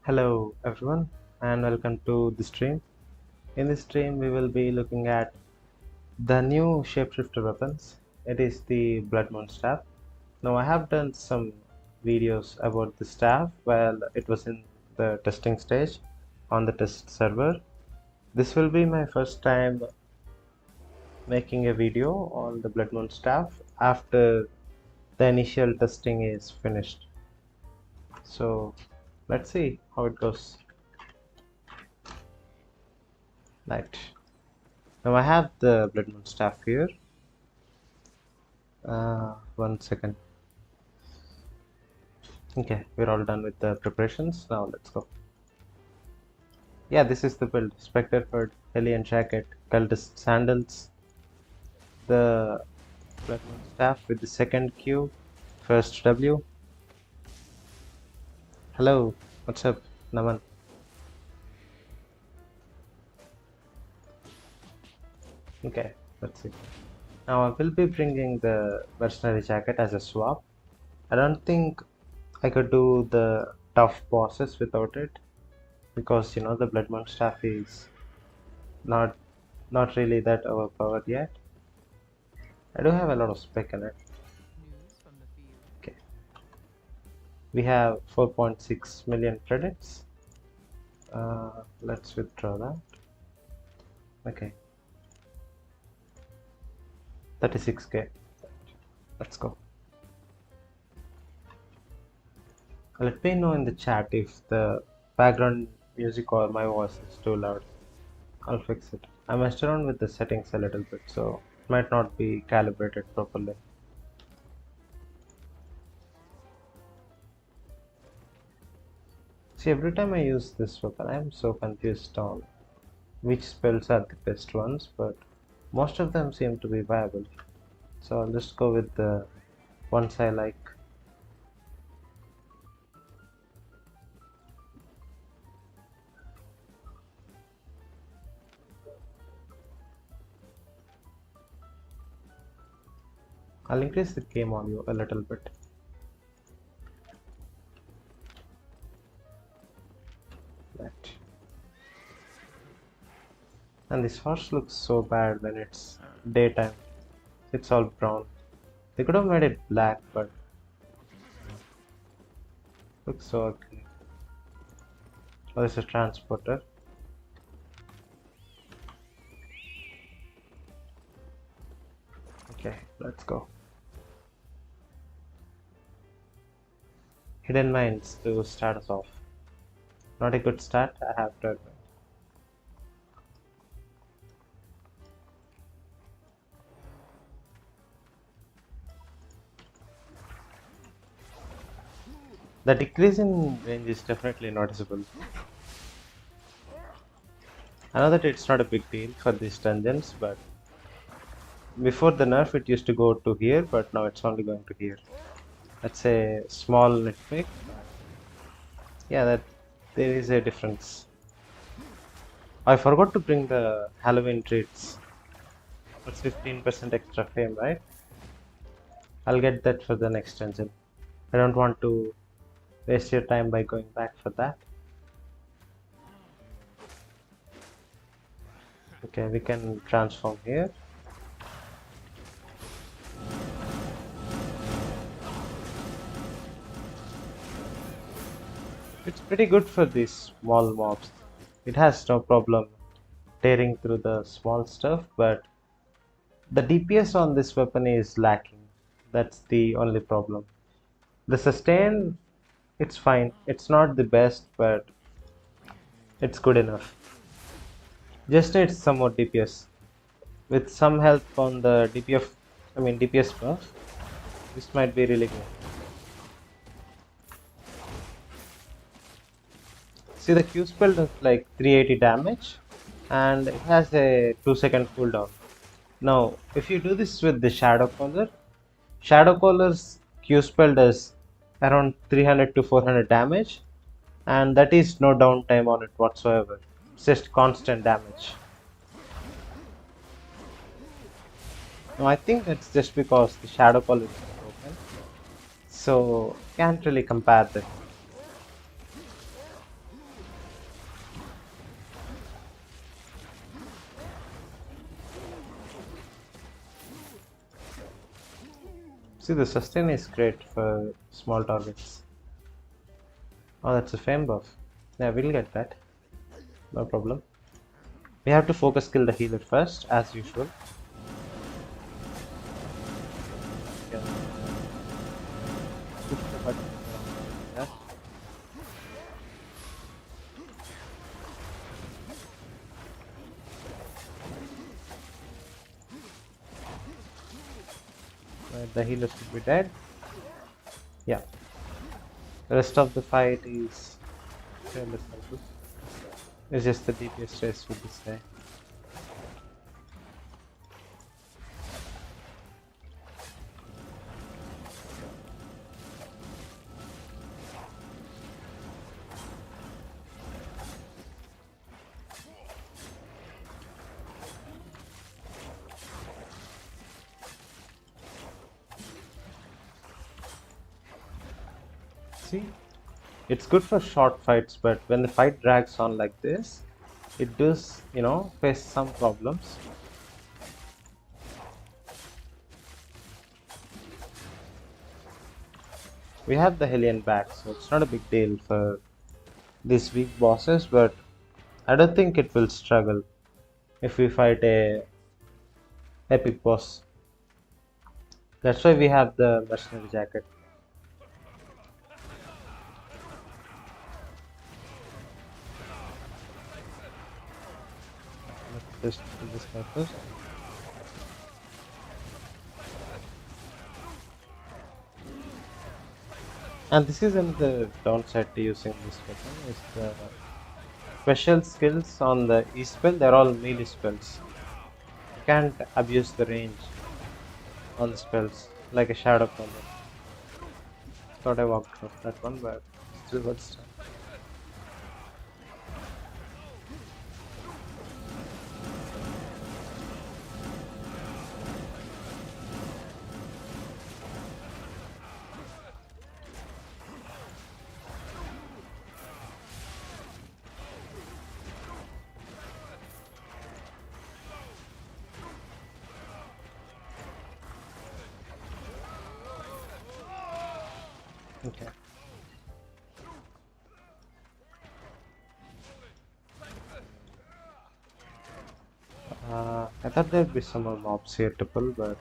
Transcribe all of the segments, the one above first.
Hello everyone and welcome to the stream. In this stream we will be looking at the new shapeshifter weapons. It is the Blood Moon staff. Now I have done some videos about the staff while it was in the testing stage on the test server. This will be my first time making a video on the Blood Moon staff after the initial testing is finished. So let's see how it goes. Right. Now I have the Blood Moon staff here. One second. Okay, we're all done with the preparations. Now let's go. Yeah, this is the build. Spectre Hood, Alien Jacket, Cultist Sandals, the Blood Moon staff with the second Q, first W. Hello, what's up, Naman? Okay, let's see. Now I will be bringing the Mercenary Jacket as a swap. I don't think I could do the tough bosses without it because the Blood Moon staff is not really that overpowered yet. I do have a lot of spec in it. Okay. We have 4.6 million credits. Let's withdraw that. Okay. 36k. Let's go. Let me know in the chat if the background music or my voice is too loud. I'll fix it. I messed around with the settings a little bit, so it might not be calibrated properly. See, every time I use this weapon, I'm so confused on which spells are the best ones, but most of them seem to be viable. So I'll just go with the ones I like. I'll increase the game audio a little bit. That. And this horse looks so bad when it's daytime. It's all brown. They could have made it black, but looks so ugly. Oh, there's a transporter. Okay, let's go. Hidden mines to start us off. Not a good start, I have to admit. The decrease in range is definitely noticeable. I know that it's not a big deal for these dungeons, but before the nerf it used to go to here, but now it's only going to here. That's a small nitpick. Yeah, that there is a difference. I forgot to bring the Halloween treats. That's 15% extra fame, right? I'll get that for the next dungeon. I don't want to waste your time by going back for that. Okay, we can transform here. It's pretty good for these small mobs. It has no problem tearing through the small stuff, but the DPS on this weapon is lacking. That's the only problem. The sustain, it's fine. It's not the best, but it's good enough. Just needs some more DPS. With some help on the DPS buff, this might be really good. See, the Q spell does like 380 damage and it has a 2-second cooldown. Now, if you do this with the Shadow Caller's Q spell does around 300 to 400 damage, and that is no downtime on it whatsoever. It's just constant damage. Now, I think that's just because the Shadow Caller is broken, so can't really compare them. See, the sustain is great for small targets. Oh, that's a fame buff. Yeah, we'll get that. No problem. We have to focus kill the healer first, as usual. Yeah. Push the button around like that. The healer should be dead. Yeah. The rest of the fight is fairly simple. It's just the DPS race with this guy. See, it's good for short fights, but when the fight drags on like this, it does, face some problems. We have the Hellion back, so it's not a big deal for these weak bosses, but I don't think it will struggle if we fight a epic boss. That's why we have the mercenary jacket. Let's just kill this guy first. And this is another downside to using this weapon is the special skills on the E spell, they're all melee spells. You can't abuse the range on the spells like a shadow color. Thought I walked off that one, but still works. Okay. I thought there'd be some more mobs here to pull, but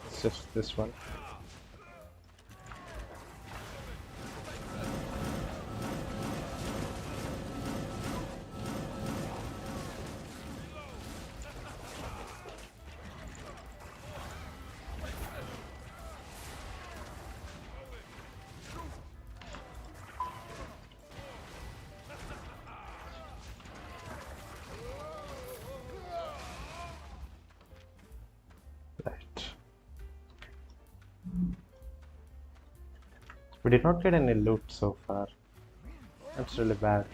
it's just this one. Right. We did not get any loot so far. That's really bad.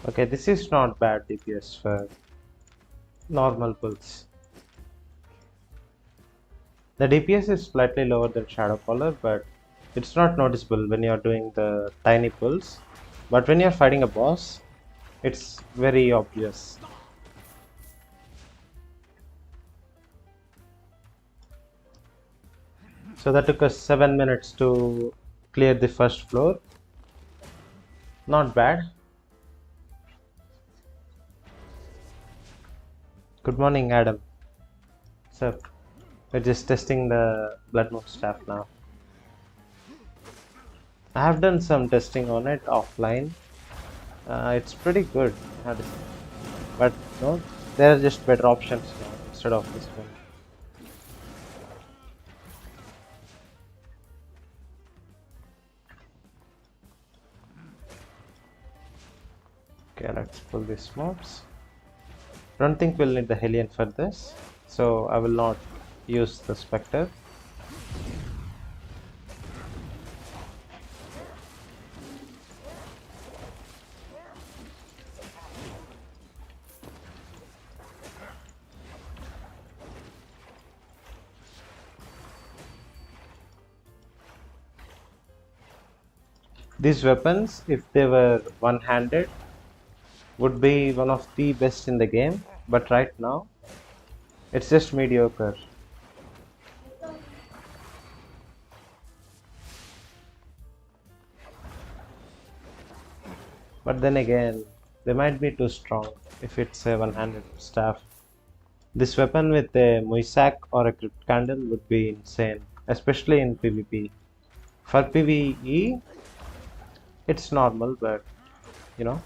Okay, this is not bad DPS for normal pulls. The DPS is slightly lower than Shadow Caller, but it's not noticeable when you're doing the tiny pulls. But when you're fighting a boss, it's very obvious. So that took us 7 minutes to clear the first floor. Not bad. Good morning, Adam. So we're just testing the blood moon staff now. I have done some testing on it offline. It's pretty good, but no, there are just better options now instead of this one. Okay, let's pull these mobs. Don't think we'll need the Hellion for this, so I will not use the Spectre. These weapons, if they were one-handed, would be one of the best in the game, but right now it's just mediocre. But then again, they might be too strong if it's a one-handed staff. This weapon with a Muisak or a Crypt Candle would be insane, especially in PvP. For PvE, it's normal, but you know.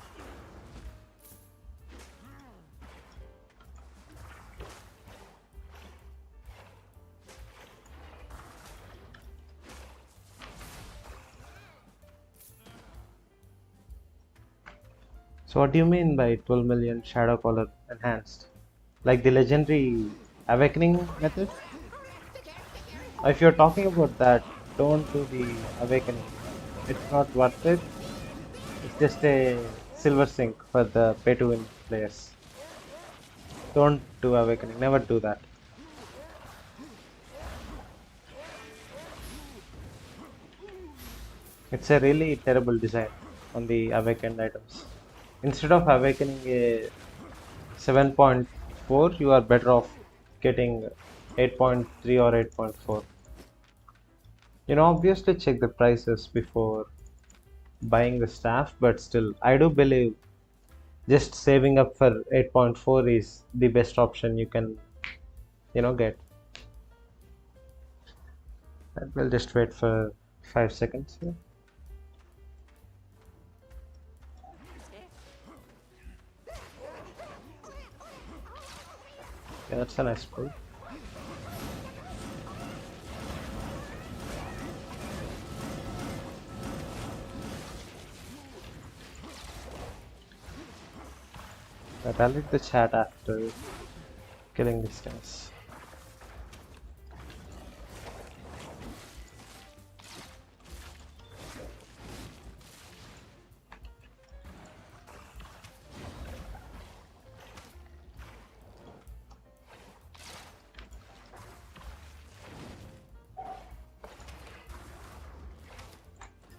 So what do you mean by 12 million Shadow Collar enhanced? Like the legendary awakening method? If you're talking about that, don't do the awakening. It's not worth it. It's just a silver sink for the pay to win players. Don't do awakening. Never do that. It's a really terrible design on the awakened items. Instead of awakening a 7.4, you are better off getting 8.3 or 8.4. Obviously check the prices before buying the staff, but still, I do believe just saving up for 8.4 is the best option you can, get. And we'll just wait for 5 seconds here. Yeah, that's a nice play. But I'll read the chat after killing these guys.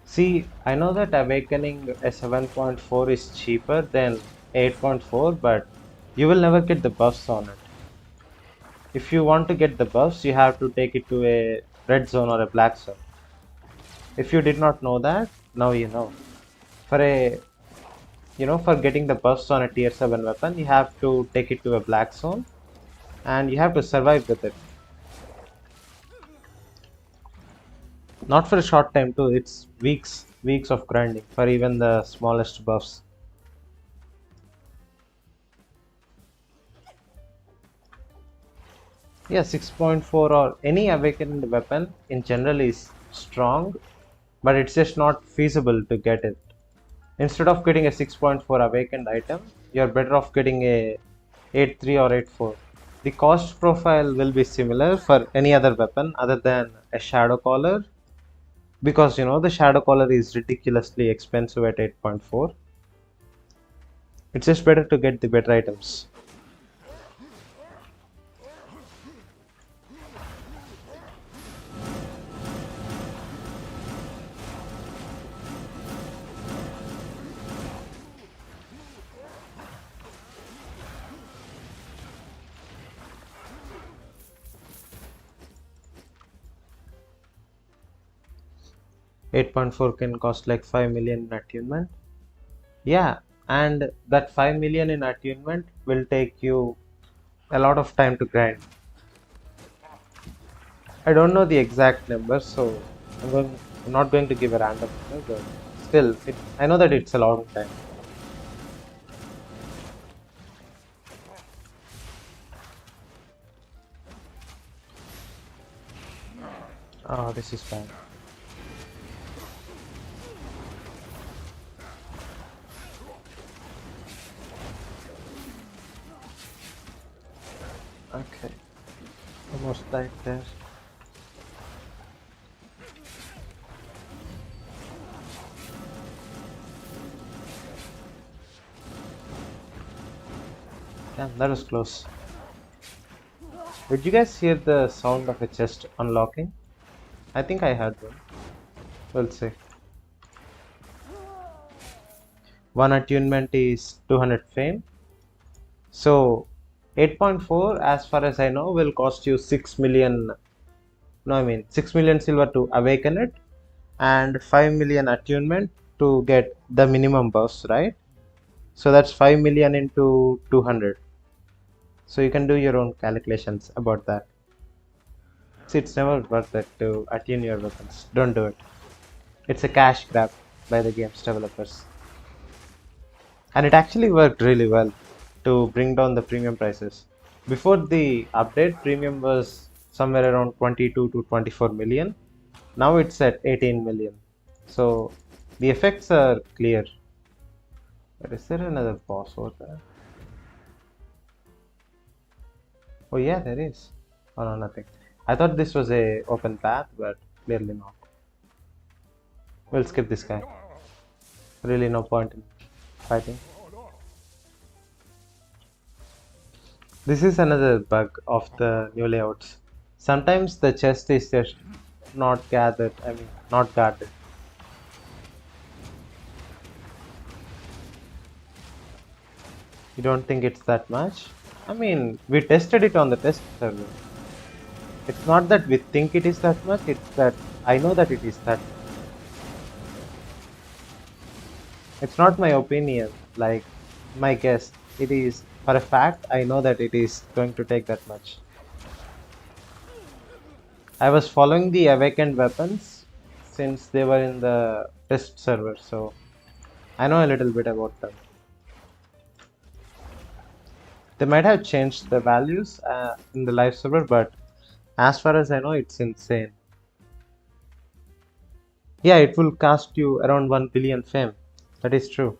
See, I know that awakening a 7.4 is cheaper than 8.4, but you will never get the buffs on it. If you want to get the buffs, you have to take it to a red zone or a black zone. If you did not know that, now you know. For getting the buffs on a tier 7 weapon, you have to take it to a black zone and you have to survive with it. Not for a short time too, it's weeks of grinding for even the smallest buffs. Yeah, 6.4 or any awakened weapon in general is strong, but it's just not feasible to get it. Instead of getting a 6.4 awakened item, you're better off getting a 8.3 or 8.4. The cost profile will be similar for any other weapon other than a shadow collar, because the shadow collar is ridiculously expensive at 8.4. It's just better to get the better items. Eight 8.4 can cost like 5 million in attunement. Yeah, and that 5 million in attunement will take you a lot of time to grind. I don't know the exact number, so I'm not going to give a random number, but still, I know that it's a long time. Oh, this is bad. Okay, almost died there. Damn, that was close. Did you guys hear the sound of a chest unlocking? I think I heard one. We'll see. One attunement is 200 fame. So 8.4, as far as I know, will cost you 6 million. No, I mean 6 million silver to awaken it, and 5 million attunement to get the minimum buffs, right? So that's 5 million into 200. So you can do your own calculations about that. See, it's never worth it to attune your weapons. Don't do it. It's a cash grab by the game's developers. And it actually worked really well to bring down the premium prices. Before the update, premium was somewhere around 22 to 24 million. Now it's at 18 million. So the effects are clear. But is there another boss over there? Oh yeah, there is. Oh no, nothing. I thought this was a open path, but clearly not. We'll skip this guy. Really no point in fighting. This is another bug of the new layouts. Sometimes the chest is just not gathered, I mean, not guarded. You don't think it's that much? I mean, we tested it on the test server. It's not that we think it is that much, it's that I know that it is that much. It's not my opinion, like my guess. It is for a fact, I know that it is going to take that much. I was following the awakened weapons since they were in the test server, so I know a little bit about them. They might have changed the values in the live server, but as far as I know, it's insane. Yeah, it will cost you around 1 billion fame. That is true.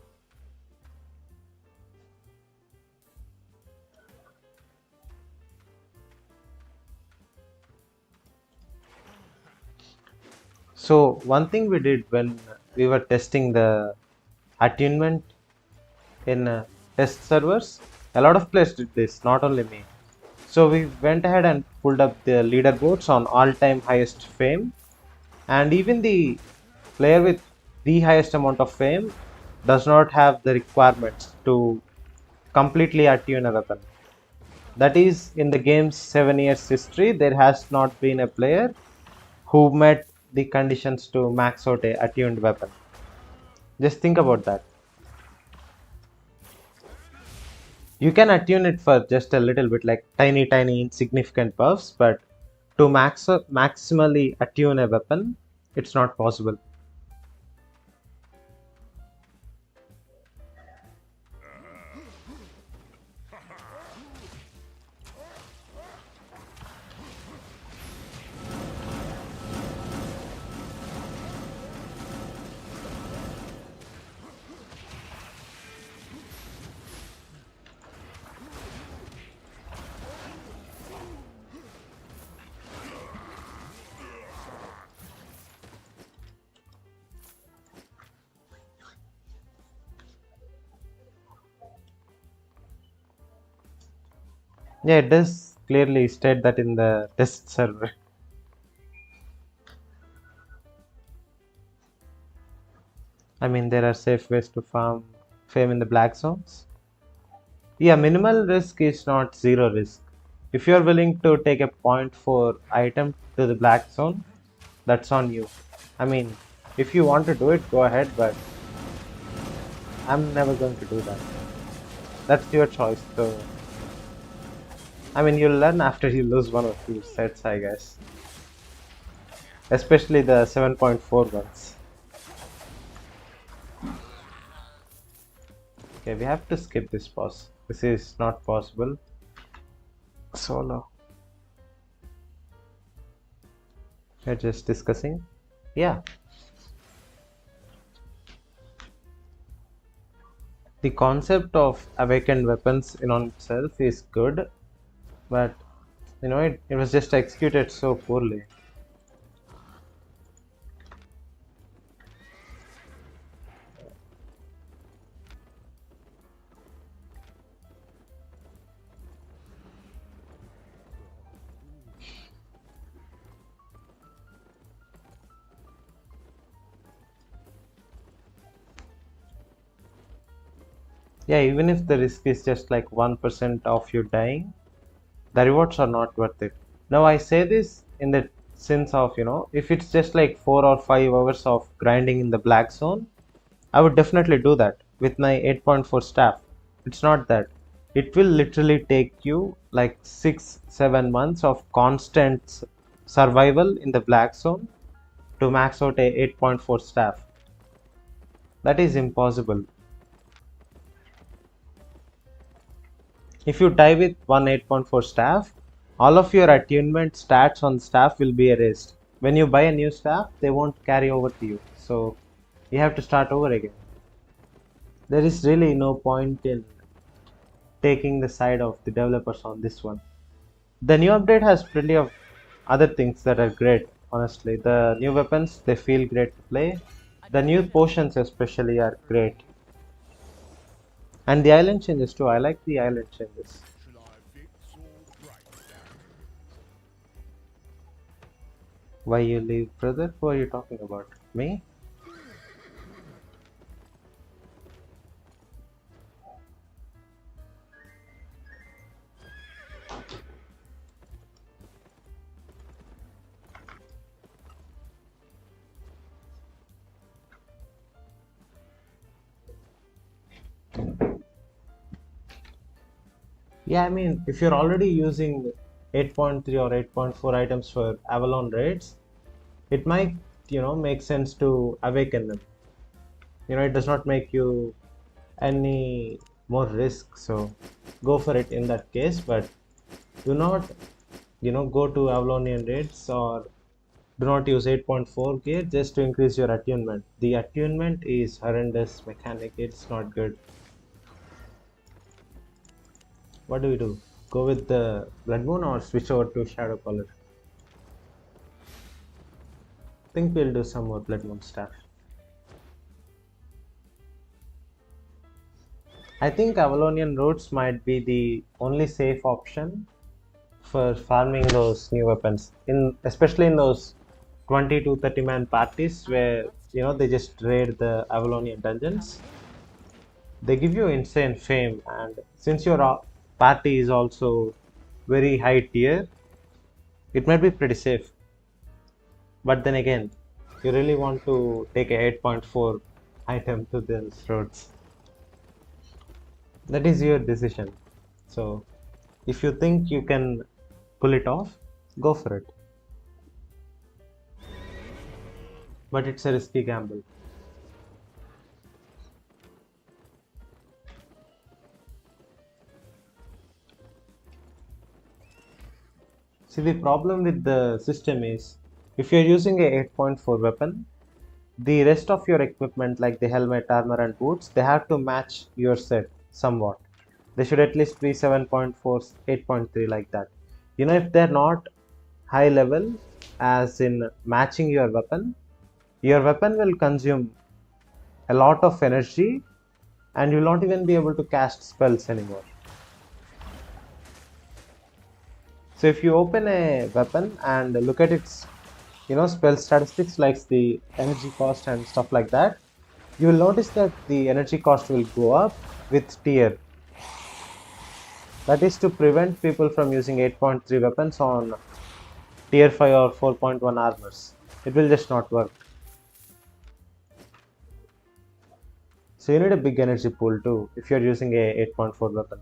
So, one thing we did when we were testing the attunement in test servers, a lot of players did this, not only me. So, we went ahead and pulled up the leaderboards on all time highest fame, and even the player with the highest amount of fame does not have the requirements to completely attune a weapon. That is, in the game's 7 years history, there has not been a player who met the conditions to max out a attuned weapon. Just think about that. You can attune it for just a little bit, like tiny insignificant buffs, but to maximally attune a weapon, it's not possible. Yeah, it does clearly state that in the test server. I mean, there are safe ways to farm fame in the black zones. Yeah, minimal risk is not zero risk. If you're willing to take a point for item to the black zone, that's on you. I mean, if you want to do it, go ahead, but I'm never going to do that. That's your choice. So, I mean, you'll learn after you lose one or two sets, I guess. Especially the 7.4 ones. Okay, we have to skip this boss. This is not possible. Solo. We're just discussing. Yeah, the concept of awakened weapons in on itself is good, but it was just executed so poorly. Yeah, even if the risk is just like 1% of you dying, the rewards are not worth it. Now, I say this in the sense of, if it's just like 4 or 5 hours of grinding in the black zone, I would definitely do that with my 8.4 staff. It's not that. It will literally take you like 6 7 months of constant survival in the black zone to max out a 8.4 staff. That is impossible. If you die with one 8.4 staff, all of your attunement stats on staff will be erased. When you buy a new staff, they won't carry over to you. So you have to start over again. There is really no point in taking the side of the developers on this one. The new update has plenty of other things that are great, honestly. The new weapons, they feel great to play. The new potions especially are great. And the island changes too. I like the island changes. Why you leave, brother? Who are you talking about? Me? Yeah, I mean, if you're already using 8.3 or 8.4 items for Avalon raids, it might, make sense to awaken them. It does not make you any more risk, so go for it in that case, but do not, go to Avalonian raids or do not use 8.4 gear just to increase your attunement. The attunement is horrendous mechanic, it's not good. What do we do? Go with the Blood Moon or switch over to Shadow Color? Think we'll do some more Blood Moon stuff. I think Avalonian routes might be the only safe option for farming those new weapons. Especially in those 20 to 30 man parties where they just raid the Avalonian dungeons. They give you insane fame, and since your party is also very high tier, it might be pretty safe. But then again, you really want to take a 8.4 item to those roads. That is your decision. So if you think you can pull it off, go for it. But it's a risky gamble. See, the problem with the system is if you're using a 8.4 weapon, the rest of your equipment like the helmet, armor and boots, they have to match your set somewhat. They should at least be 7.4, 8.3 like that. If they're not high level, as in matching your weapon will consume a lot of energy and you'll not even be able to cast spells anymore. So if you open a weapon and look at its spell statistics like the energy cost and stuff like that, you will notice that the energy cost will go up with tier. That is to prevent people from using 8.3 weapons on tier 5 or 4.1 armors. It will just not work. So you need a big energy pool too if you're using a 8.4 weapon.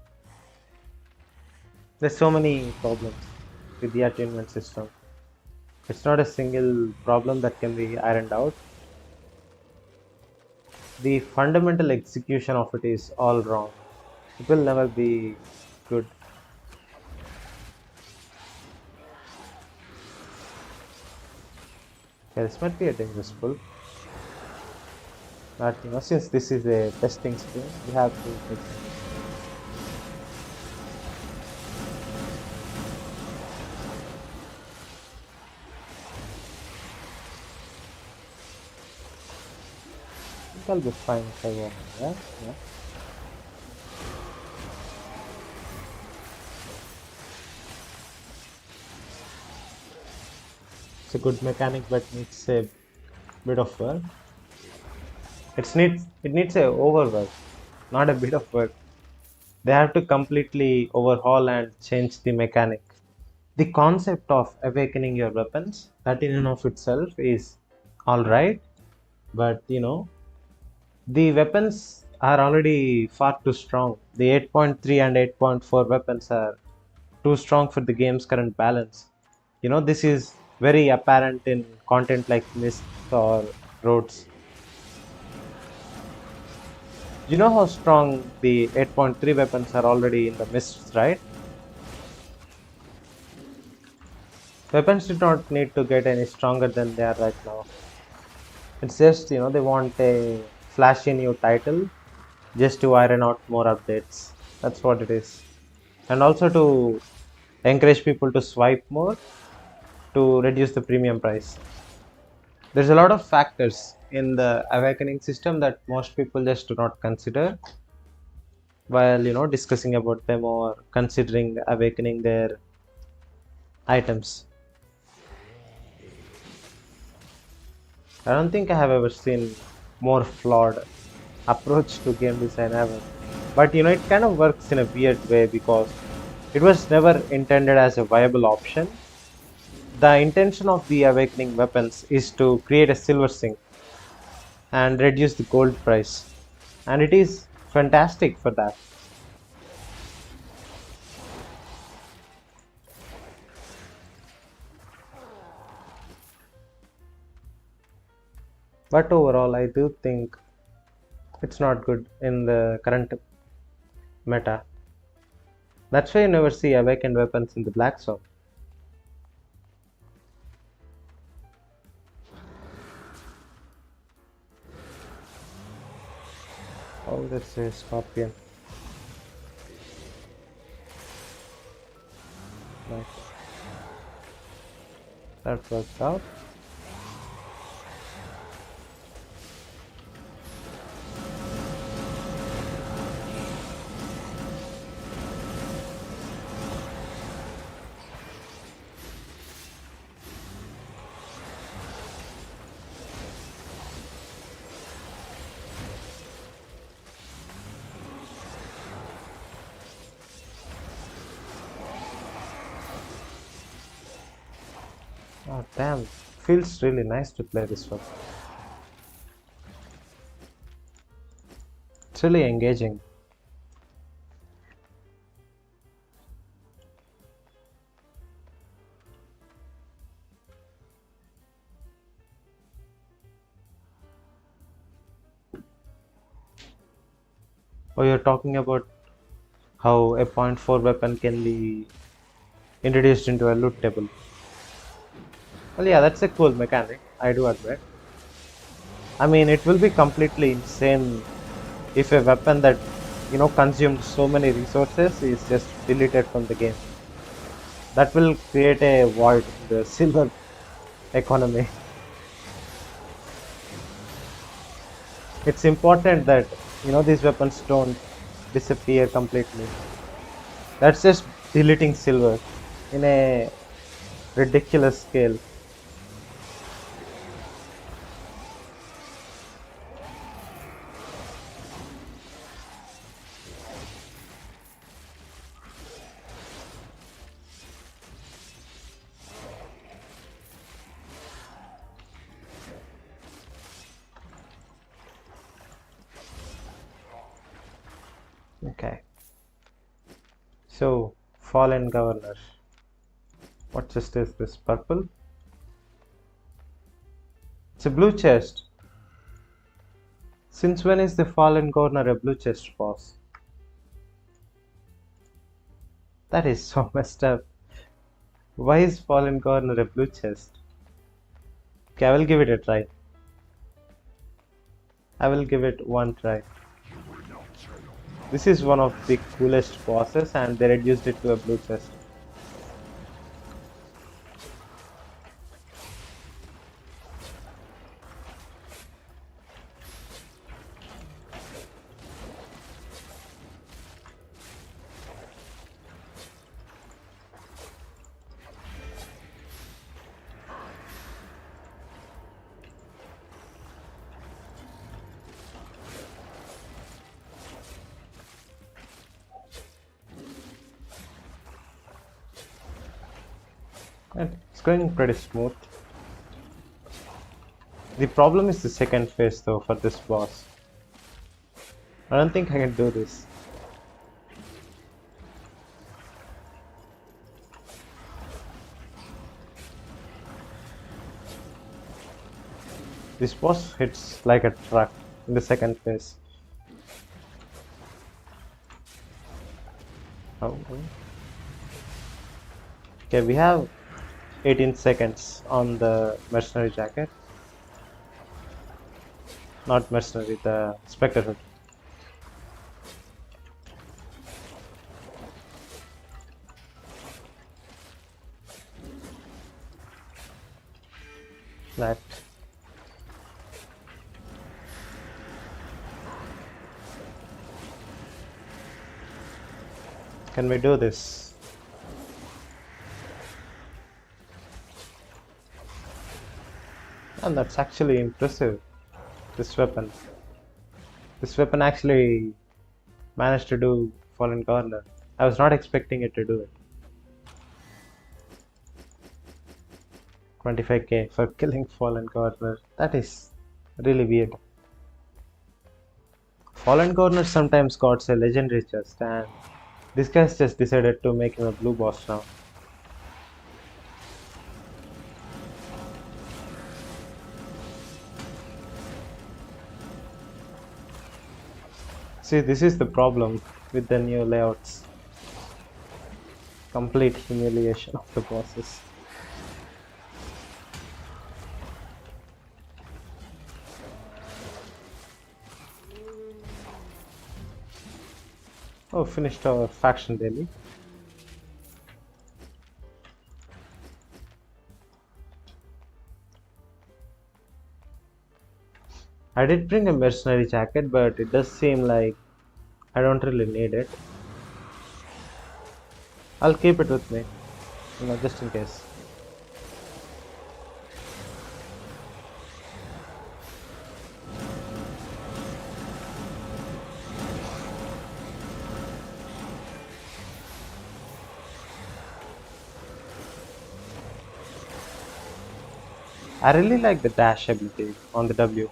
There's so many problems with the attunement system. It's not a single problem that can be ironed out. The fundamental execution of it is all wrong. It will never be good. Yeah, this might be a dangerous pull. But since this is a testing stream, we have to take some risk. I think I'll be fine if I go. Yeah. It's a good mechanic, but needs a bit of work. It needs a overwork. not a bit of work. They have to completely overhaul and change the mechanic. The concept of awakening your weapons, that in and of itself is all right, but the weapons are already far too strong. The 8.3 and 8.4 weapons are too strong for the game's current balance. This is very apparent in content like Mysts or Roads. You know how strong the 8.3 weapons are already in the Mists, right? Weapons do not need to get any stronger than they are right now. It's just, they want a flashy new title just to iron out more updates. That's what it is. And also to encourage people to swipe more to reduce the premium price. There's a lot of factors in the awakening system that most people just do not consider while discussing about them or considering awakening their items. I don't think I have ever seen more flawed approach to game design ever. But it kind of works in a weird way because it was never intended as a viable option. The intention of the awakening weapons is to create a silver sink and reduce the gold price. And it is fantastic for that. But overall, I do think it's not good in the current meta. That's why you never see awakened weapons in the black zone. Oh, that's a scorpion. Nice. That works out. Oh, damn. Feels really nice to play this one. It's really engaging. Oh, you're talking about how a point 4 weapon can be introduced into a loot table. Well, yeah, that's a cool mechanic, I do admit. I mean, it will be completely insane if a weapon that, consumed so many resources is just deleted from the game. That will create a void in the silver economy. It's important that, these weapons don't disappear completely. That's just deleting silver in a ridiculous scale. Okay. So, fallen governor. What chest is this? Purple? It's a blue chest. Since when is the fallen governor a blue chest boss? That is so messed up. Why is fallen governor a blue chest? Okay, I will give it a try. I will give it one try. This is one of the coolest bosses and they reduced it to a blue chest. It's going pretty smooth. The problem is the second phase though for this boss. I don't think I can do this. This boss hits like a truck in the second phase. Oh. Okay, we have 18 seconds on the mercenary jacket. Not mercenary, the spectre hood. That. Can we do this? And that's actually impressive. This weapon. This weapon actually managed to do Fallen Corner. I was not expecting it to do it. 25k for killing Fallen Corner. That is really weird. Fallen Corner sometimes got a legendary chest, and this guy's just decided to make him a blue boss now. See, this is the problem with the new layouts. Complete humiliation of the bosses. Oh, finished our faction daily. I did bring a mercenary jacket, but it does seem like I don't really need it. I'll keep it with me, just in case. I really like the dash ability on the W.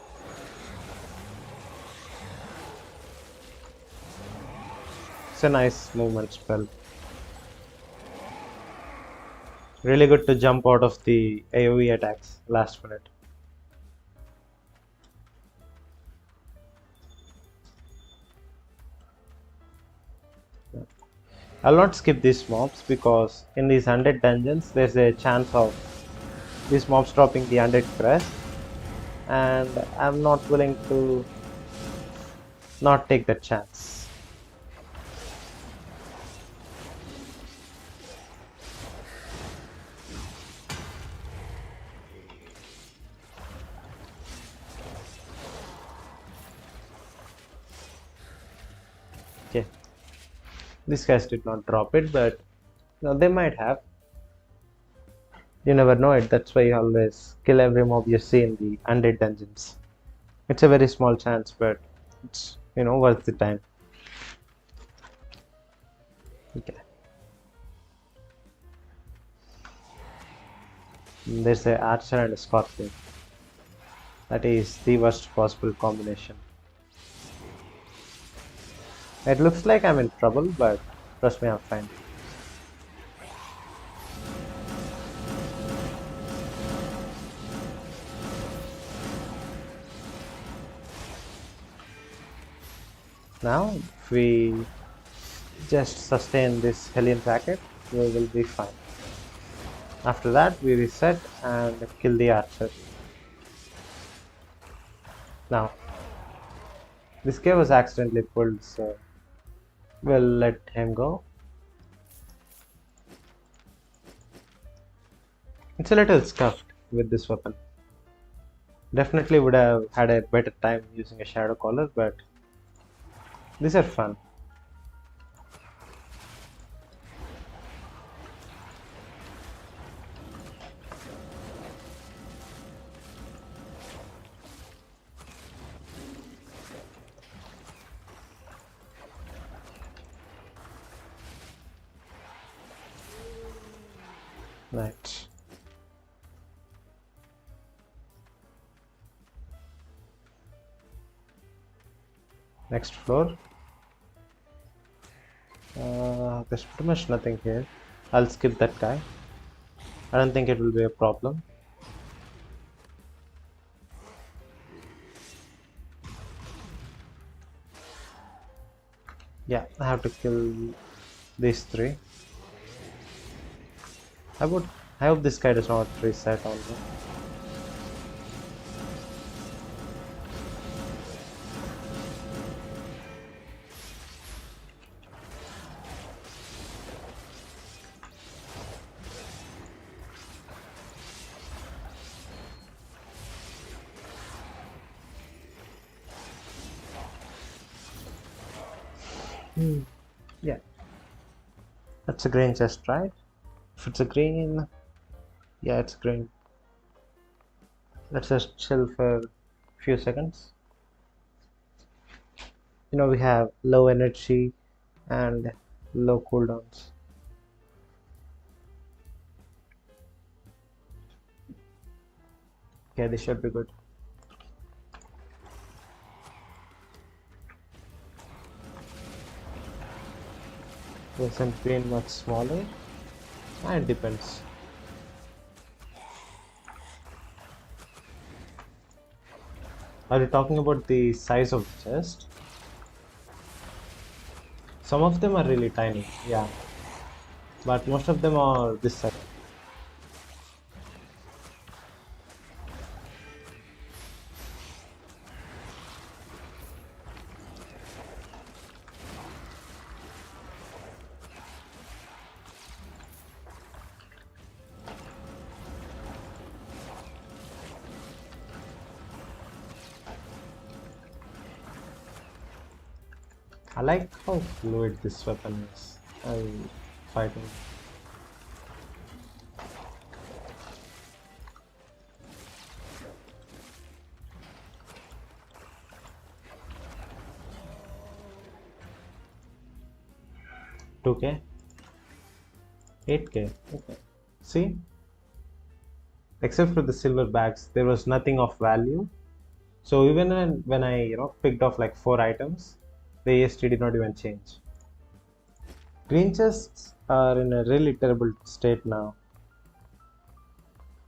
It's a nice movement spell. Really good to jump out of the AoE attacks last minute. I'll not skip these mobs because in these 100 dungeons there's a chance of these mobs dropping the 100 crest, and I'm not willing to not take that chance. Okay, these guys did not drop it, but they might have. You never know it. That's why you always kill every mob you see in the 100 dungeons. It's a very small chance, but it's worth the time. Okay. There's a archer and a scorpion. That is the worst possible combination. It looks like I'm in trouble, but trust me, I'm fine. Now, if we just sustain this Hellion packet, we will be fine. After that, we reset and kill the archer. Now, this guy was accidentally pulled, so we'll let him go. It's a little scuffed with this weapon. Definitely would have had a better time using a shadow collar, but these are fun. Right. Next floor. There's pretty much nothing here. I'll skip that guy. I don't think it will be a problem. Yeah, I have to kill these three. I would. I hope this guy does not reset on me. Yeah, that's a green chest, right? If it's a green, yeah, it's green. Let's just chill for a few seconds. We have low energy and low cooldowns. Okay, this should be good. Isn't green much smaller? It depends. Are you talking about the size of the chest? Some of them are really tiny, yeah, but most of them are this size. I like how fluid this weapon is. I'm fighting. 2k, 8k. Okay. See, except for the silver bags, there was nothing of value. So even when I picked off like 4 items, the AST did not even change. Green chests are in a really terrible state now.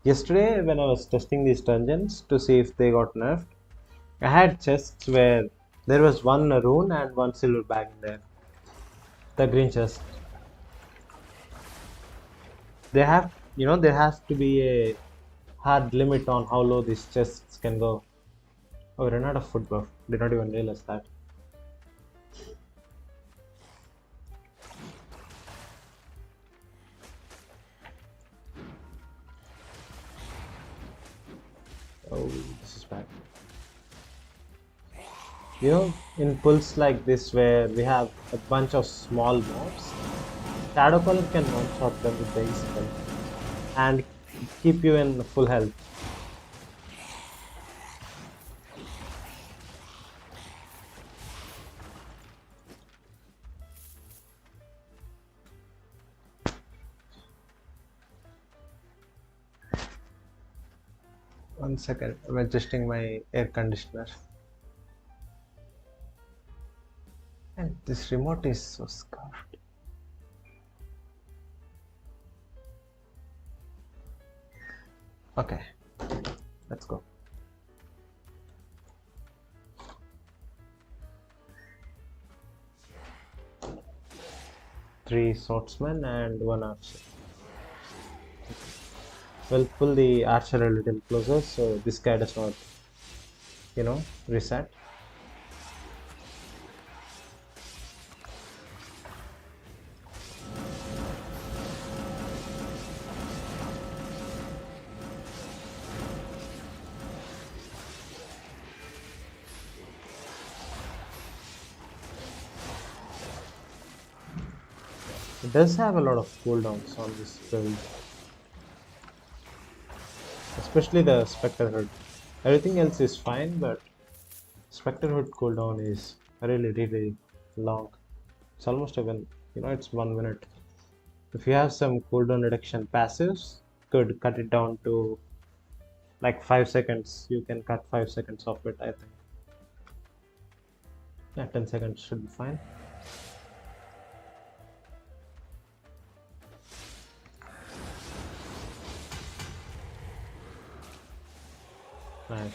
Yesterday, when I was testing these dungeons to see if they got nerfed, I had chests where there was one rune and one silver bag in there. The green chest. There has to be a hard limit on how low these chests can go. Oh, we're not a food buff. Did not even realize that. Oh, this is bad. In pulls like this where we have a bunch of small mobs, Shadow Color can one-shot them with the easy spell and keep you in full health. One second, I'm adjusting my air conditioner. And this remote is so scuffed. Okay, let's go. 3 swordsmen and 1 archer. We'll pull the archer a little closer so this guy does not, reset. It does have a lot of cooldowns on this build, especially the Spectre Hood. Everything else is fine, but Spectre Hood cooldown is really, really long. It's almost even, it's 1 minute. If you have some cooldown reduction passives, could cut it down to like 5 seconds. You can cut 5 seconds off it, I think. Yeah, 10 seconds should be fine. Right.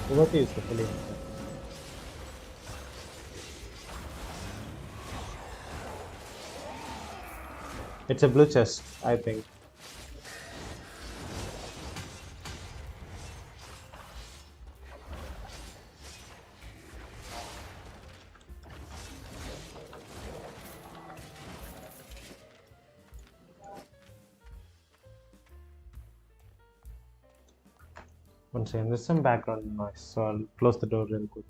What is the feeling? It's a blue chest, I think. One second, there's some background noise, so I'll close the door real quick.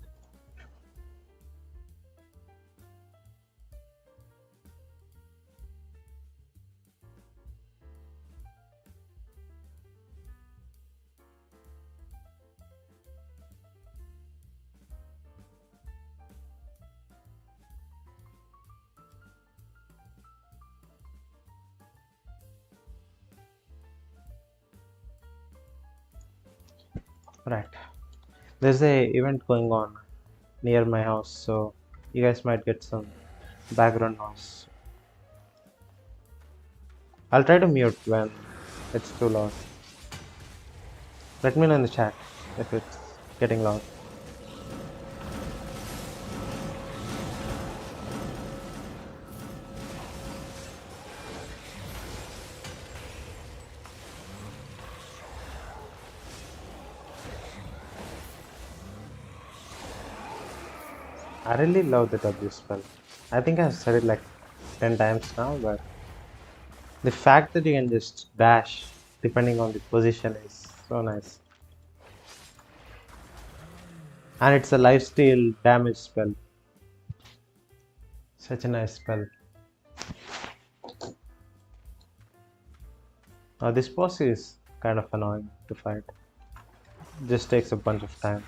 Right. There's a event going on near my house, so you guys might get some background noise. I'll try to mute when it's too loud. Let me know in the chat if it's getting loud. I really love the W spell. I think I've said it like 10 times now, but the fact that you can just dash depending on the position is so nice. And it's a lifesteal damage spell. Such a nice spell. Now this boss is kind of annoying to fight. Just takes a bunch of time.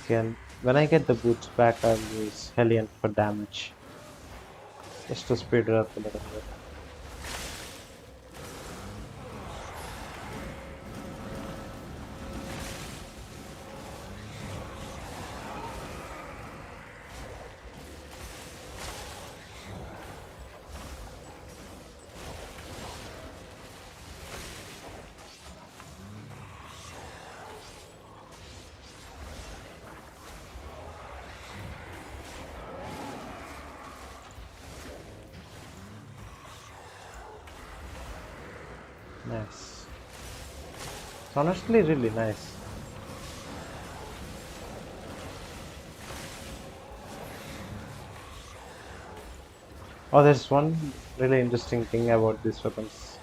Again, when I get the boots back, I'll use Hellion for damage. Just to speed it up a little bit. Nice. It's honestly really nice. Oh, there's one really interesting thing about these weapons.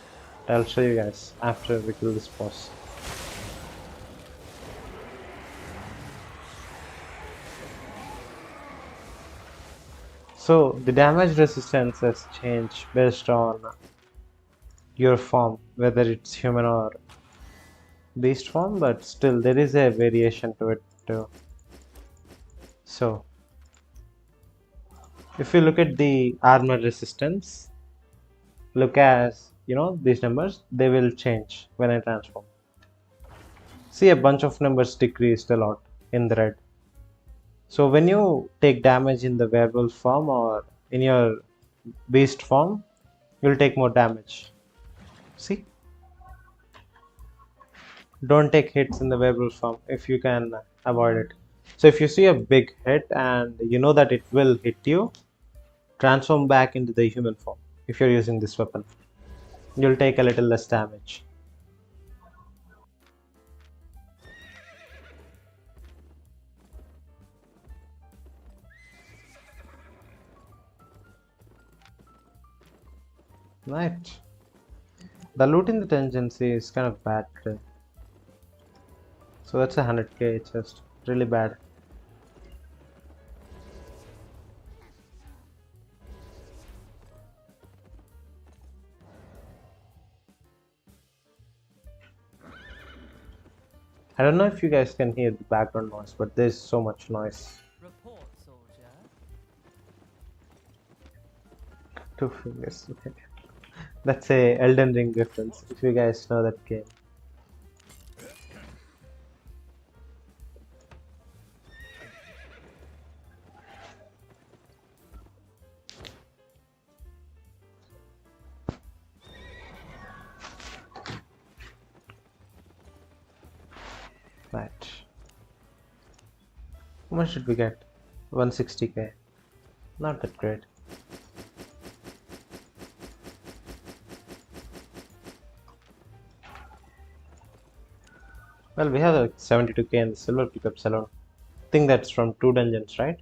I'll show you guys after we kill this boss. So the damage resistance has changed based on your form, whether it's human or beast form, but still there is a variation to it too. So if you look at the armor resistance, look as these numbers, they will change when I transform. See, a bunch of numbers decreased a lot in the red. So when you take damage in the werewolf form or in your beast form, you'll take more damage. See, don't take hits in the werewolf form if you can avoid it. So if you see a big hit and you know that it will hit you, transform back into the human form. If you're using this weapon, you'll take a little less damage. Right. The loot in the dungeons is kind of bad today. So that's a 100k chest. Really bad. I don't know if you guys can hear the background noise, but there's so much noise. Report, soldier. Two fingers. That's a Elden Ring reference, if you guys know that game. Right. How much did we get? 160k. Not that great. Well, we have like 72k in the silver pickups alone. I think that's from 2 dungeons, right?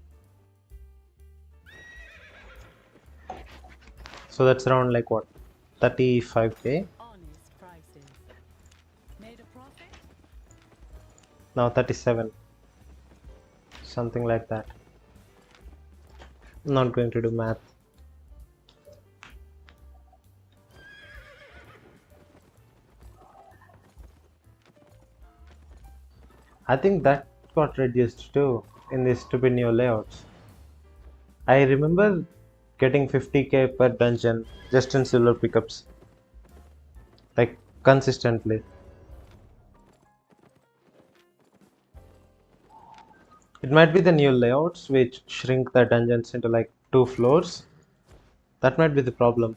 So that's around like what? 35k? Honest prices. Made a profit? Now 37. Something like that. I'm not going to do math. I think that got reduced too in these stupid new layouts. I remember getting 50k per dungeon just in silver pickups, like consistently. It might be the new layouts which shrink the dungeons into like 2 floors. That might be the problem.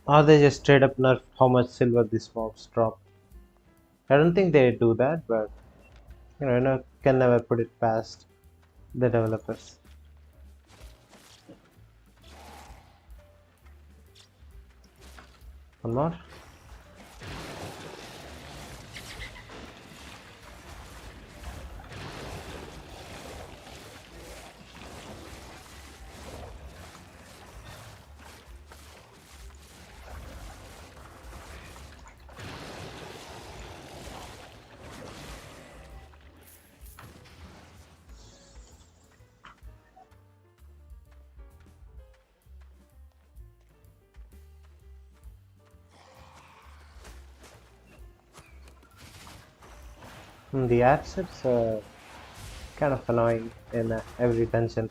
Or they just straight up nerf how much silver these mobs drop. I don't think they do that, but can never put it past the developers. One more. The assets are kind of annoying in every dungeon.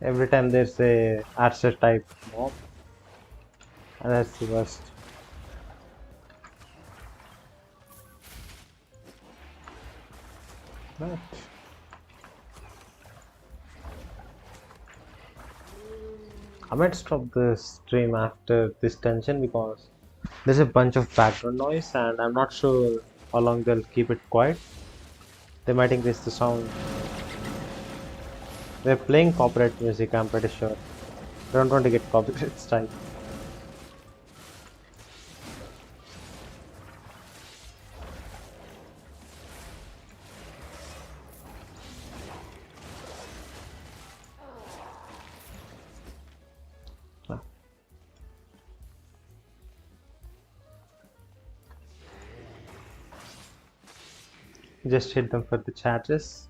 Every time there's a archer type mob, and that's the worst. But I might stop the stream after this dungeon because there's a bunch of background noise, and I'm not sure how long they'll keep it quiet. They might increase the sound. They're playing copyright music, I'm pretty sure. I don't want to get copyright strike. Ah, just hit them for the charges,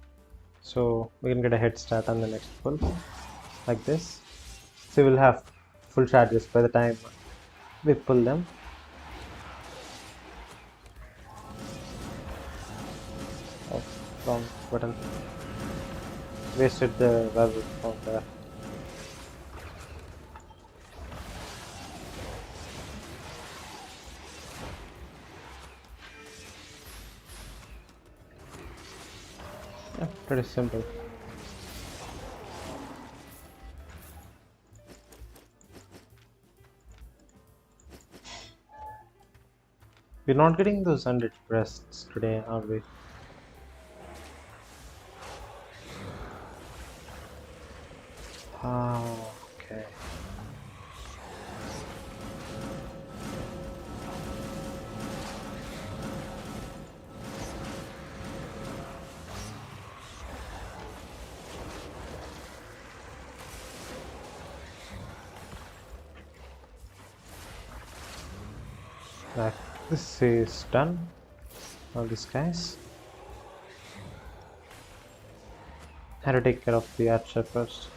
so we can get a head start on the next pull, like this. So we'll have full charges by the time we pull them. Oh, wrong button. Wasted the value from there. Yeah, pretty simple. We're not getting those 100 breasts today, are we? Ah, okay. Like this is done. All these guys. Had to take care of the archer first.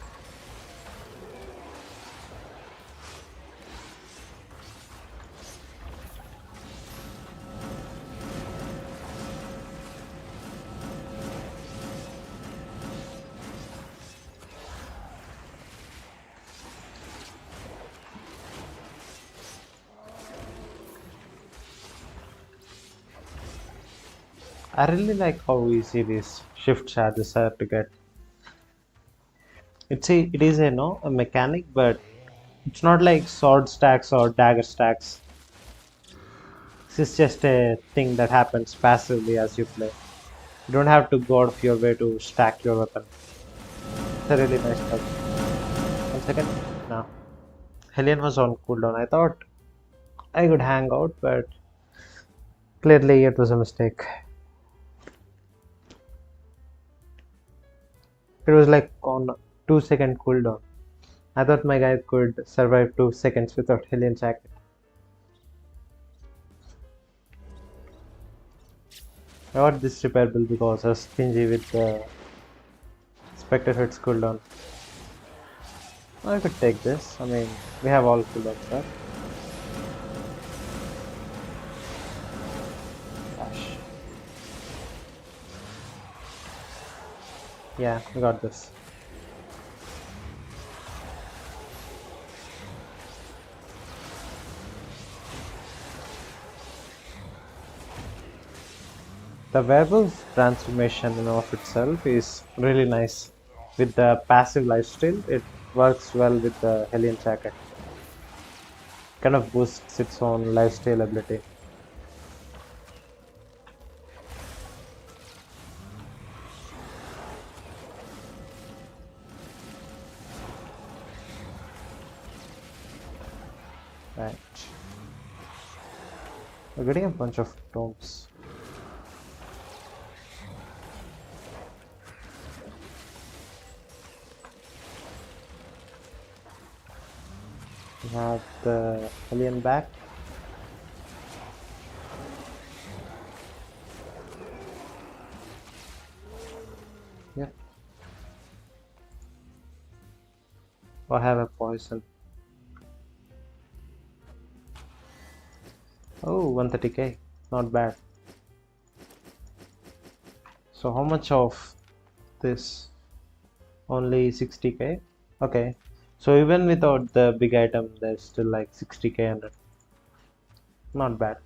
I really like how easy these shift charges are to get. It is a no a mechanic, but it's not like sword stacks or dagger stacks. This is just a thing that happens passively as you play. You don't have to go out of your way to stack your weapon. It's a really nice touch. 1 second. No. Hellion was on cooldown. I thought I could hang out, but clearly it was a mistake. It was like on 2 second cooldown. I thought my guy could survive 2 seconds without Hellion jacket. I got this repair bill because I was stingy with the Spectre hits cooldown. I could take this. I mean, we have all cooldowns there. Gosh. Yeah, we got this. The werewolf transformation in of itself is really nice. With the passive lifesteal, it works well with the Hellion jacket. Kind of boosts its own lifesteal ability. Right. We're getting a bunch of tomes. We have the Hellion back. Yep. I have a poison. Oh, 130k. Not bad. So how much of this? Only 60k? Okay. So even without the big item, there's still like 60k under. Not bad.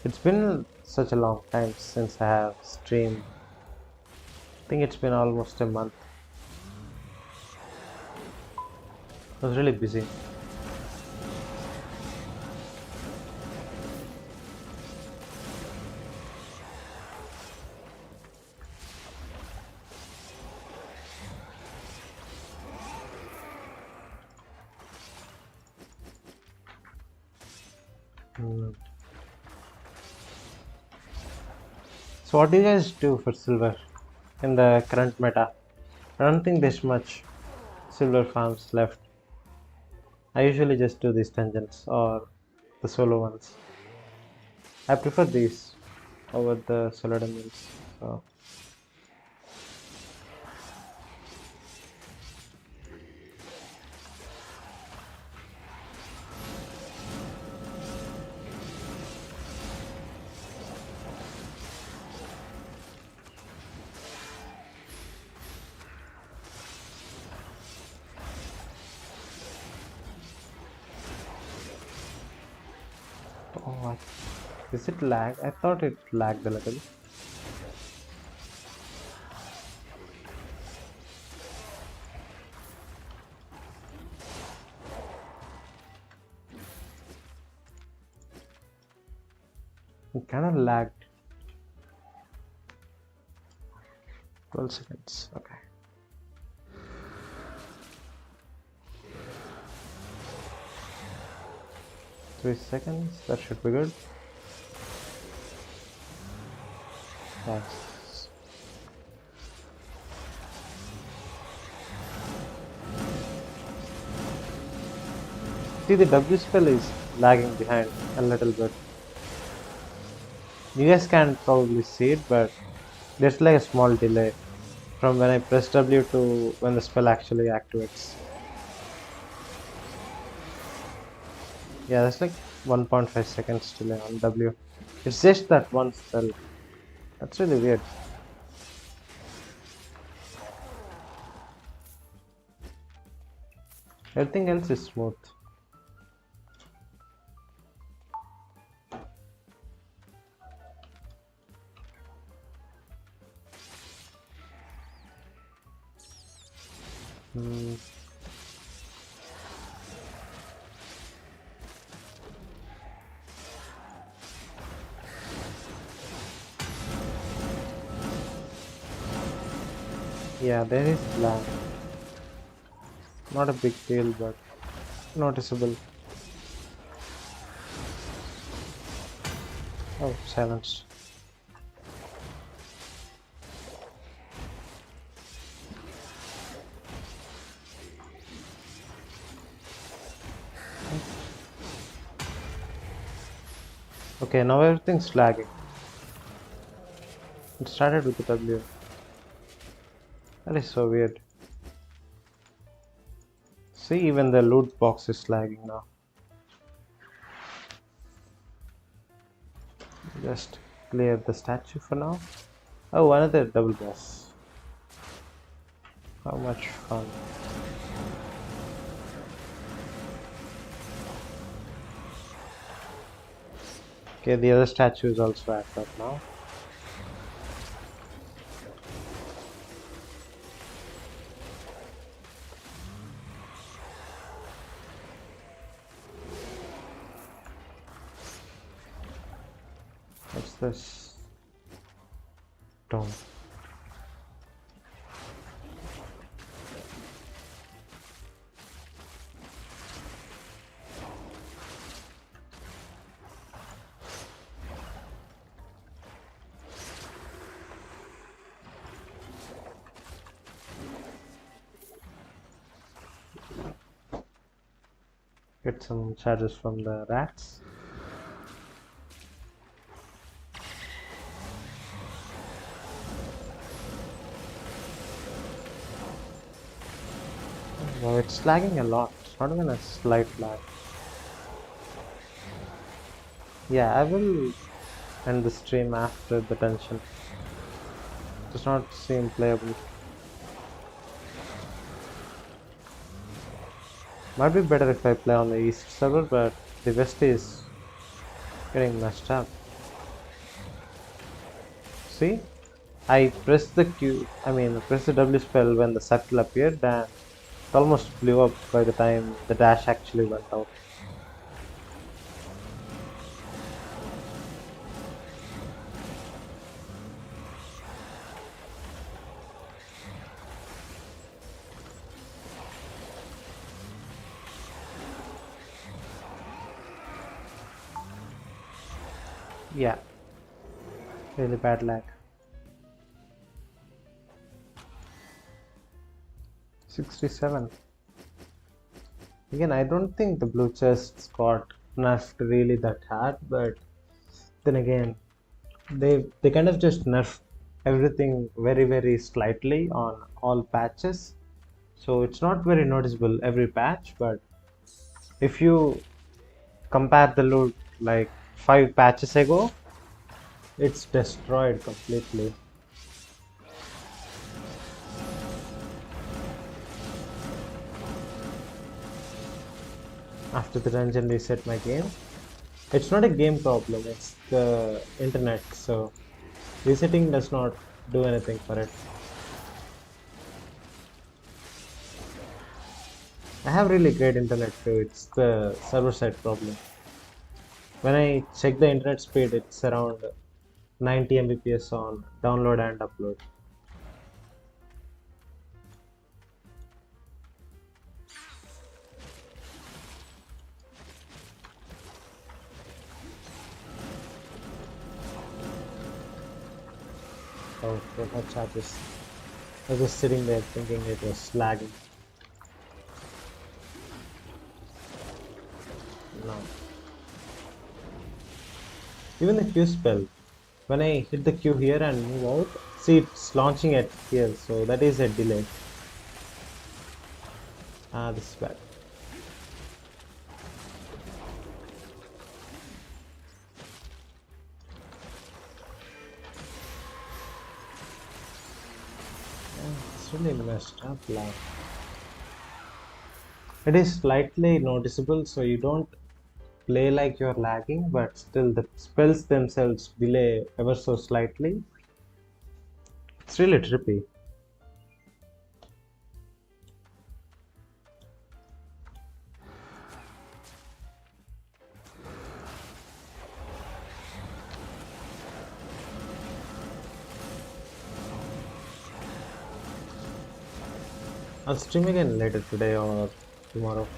It's been such a long time since I have streamed. I think it's been almost a month. I was really busy. Hmm. So what do you guys do for silver in the current meta? I don't think there's much silver farms left. I usually just do these dungeons or the solo ones. I prefer these over the solo dungeons. So oh, is it lag? I thought it lagged a little. It kind of lagged. 12 seconds. Okay. 3 seconds. That should be good. Yes. See, the W spell is lagging behind a little bit. You guys can't probably see it, but there's like a small delay from when I press W to when the spell actually activates. Yeah, that's like 1.5 seconds delay on W. It's just that one spell. That's really weird. Everything else is smooth. Hmm. Yeah, there is lag. Not a big deal, but noticeable. Oh, silence. Okay, now everything's lagging. It started with the W. That is so weird. See, even the loot box is lagging now. Just clear the statue for now. Oh, another double boss. How much fun. Okay, the other statue is also act up now. What's this? Don't. Get some charges from the rats. Wow, it's lagging a lot. It's not even a slight lag. Yeah, I will end the stream after the tension. Does not seem playable. Might be better if I play on the east server, but the west is getting messed up. See? I pressed the pressed the W spell when the circle appeared and it almost blew up by the time the dash actually went out. Yeah, really bad lag. 67. Again, I don't think the blue chests got nerfed really that hard, but then again, they kind of just nerf everything very slightly on all patches. So it's not very noticeable every patch, but if you compare the loot like 5 patches ago, it's destroyed completely. After the dungeon reset my game. It's not a game problem, it's the internet, so resetting does not do anything for it. I have really great internet too, it's the server side problem. When I check the internet speed, it's around 90 Mbps on download and upload. Oh, don't have charges. I was just sitting there thinking it was lagging. No. Even the Q spell, when I hit the Q here and move out, see it's launching at here, so that is a delay. Ah, this is bad. It's really messed up, like. It is slightly noticeable, so you don't play like you're lagging, but still the spells themselves delay ever so slightly. It's really trippy. I'll stream again later today or tomorrow.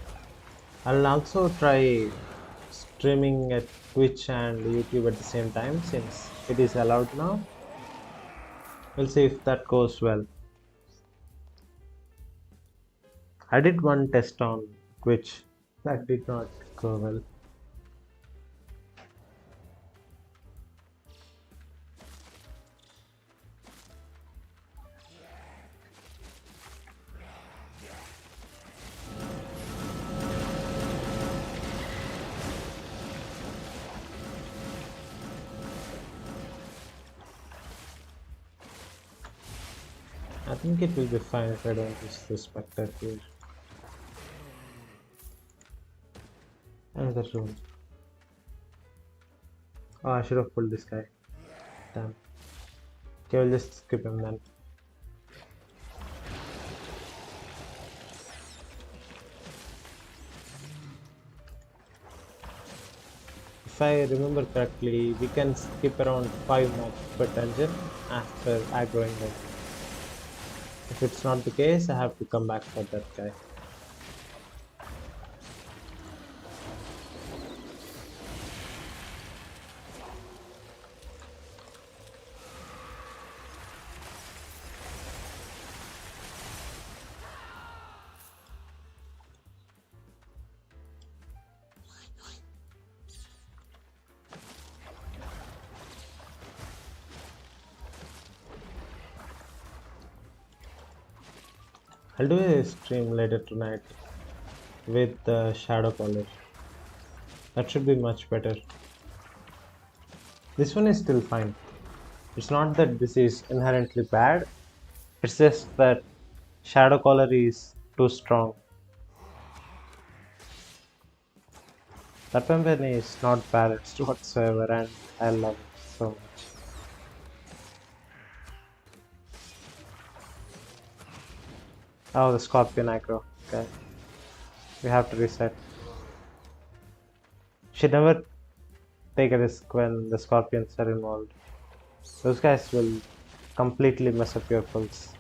I'll also try streaming at Twitch and YouTube at the same time since it is allowed now. We'll see if that goes well. I did one test on Twitch that did not go well. I think it will be fine if I don't use the Spectre here. Another room. Oh, I should have pulled this guy. Damn. Okay, we'll just skip him then. If I remember correctly, we can skip around 5 mobs per dungeon after aggroing them. If it's not the case, I have to come back for that guy. I'll do a stream later tonight with the shadow color. That should be much better. This one is still fine. It's not that this is inherently bad, it's just that shadow color is too strong. That weapon is not balanced whatsoever and I love it so much. Oh, the scorpion aggro. Okay. We have to reset. Should never take a risk when the scorpions are involved. Those guys will completely mess up your pulse.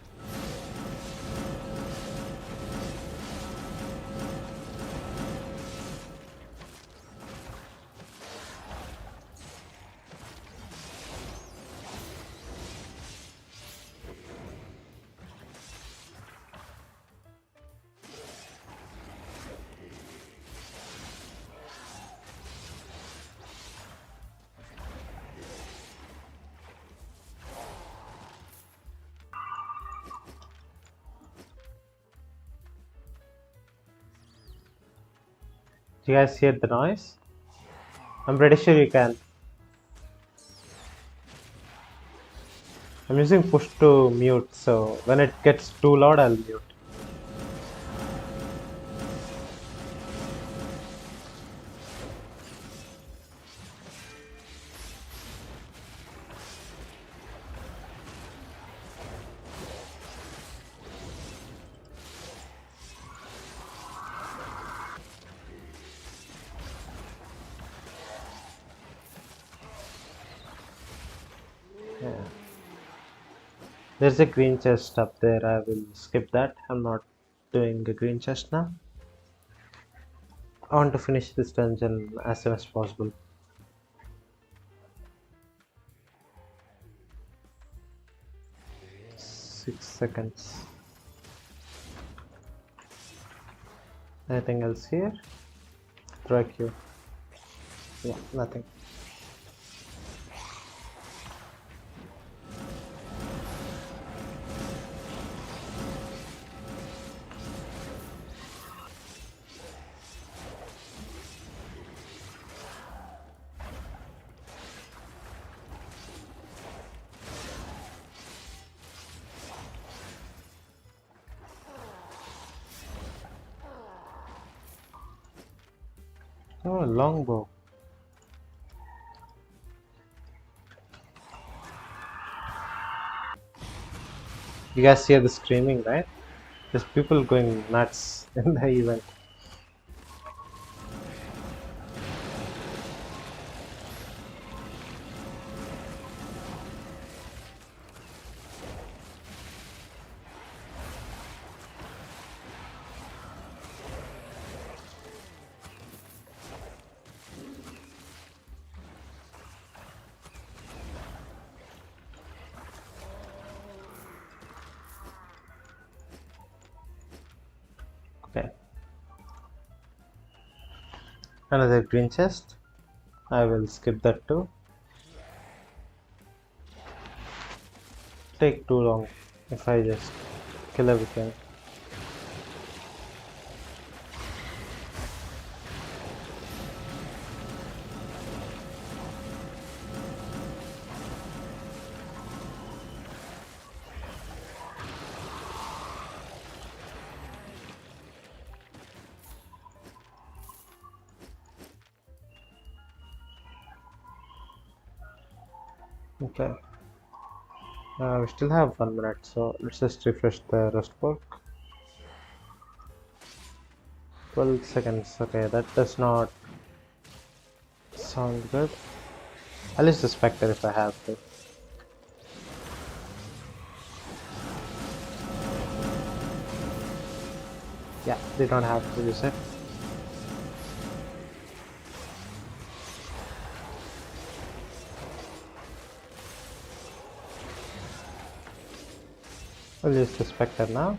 Do you guys hear the noise? I'm pretty sure you can. I'm using push to mute, so when it gets too loud, I'll mute. Yeah. There's a green chest up there. I will skip that. I'm not doing a green chest now. I want to finish this dungeon as soon as possible. 6 seconds. Anything else here? Track you. Yeah, nothing. Oh, longbow. You guys hear the screaming, right? There's people going nuts in the event. Okay. Another green chest. I will skip that too. Take too long if I just kill everything. Okay. We still have 1 minute, so let's just refresh the rest work. 12 seconds. Okay, that does not sound good. I'll use the Spectre if I have to. Yeah, they don't have to use it. I'll use the Spectre now.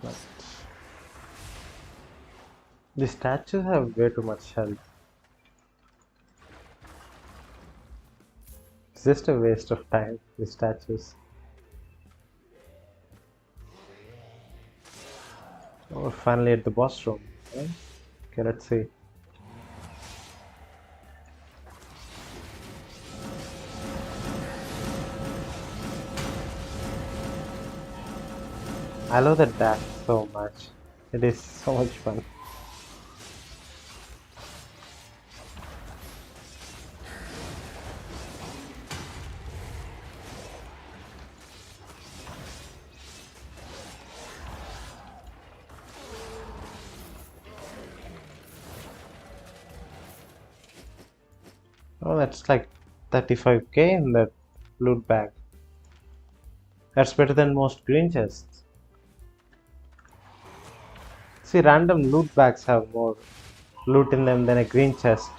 But the statues have way too much health. It's just a waste of time, the statues. Oh, we're finally at the boss room. Okay, okay, let's see. I love that dash so much. It is so much fun. Oh, that's like 35k in that loot bag. That's better than most green chests. See, random loot bags have more loot in them than a green chest.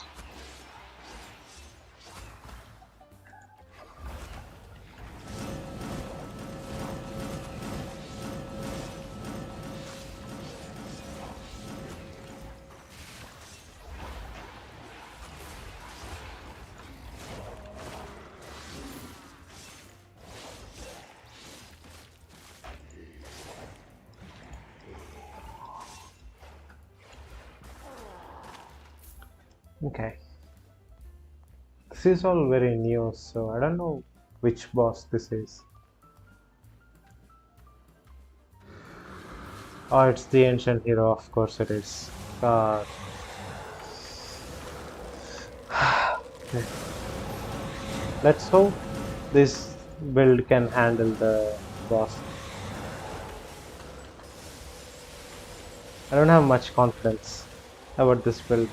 Okay. This is all very new, so I don't know which boss this is. Oh, it's the ancient hero, of course it is. God. Okay. Let's hope this build can handle the boss. I don't have much confidence about this build.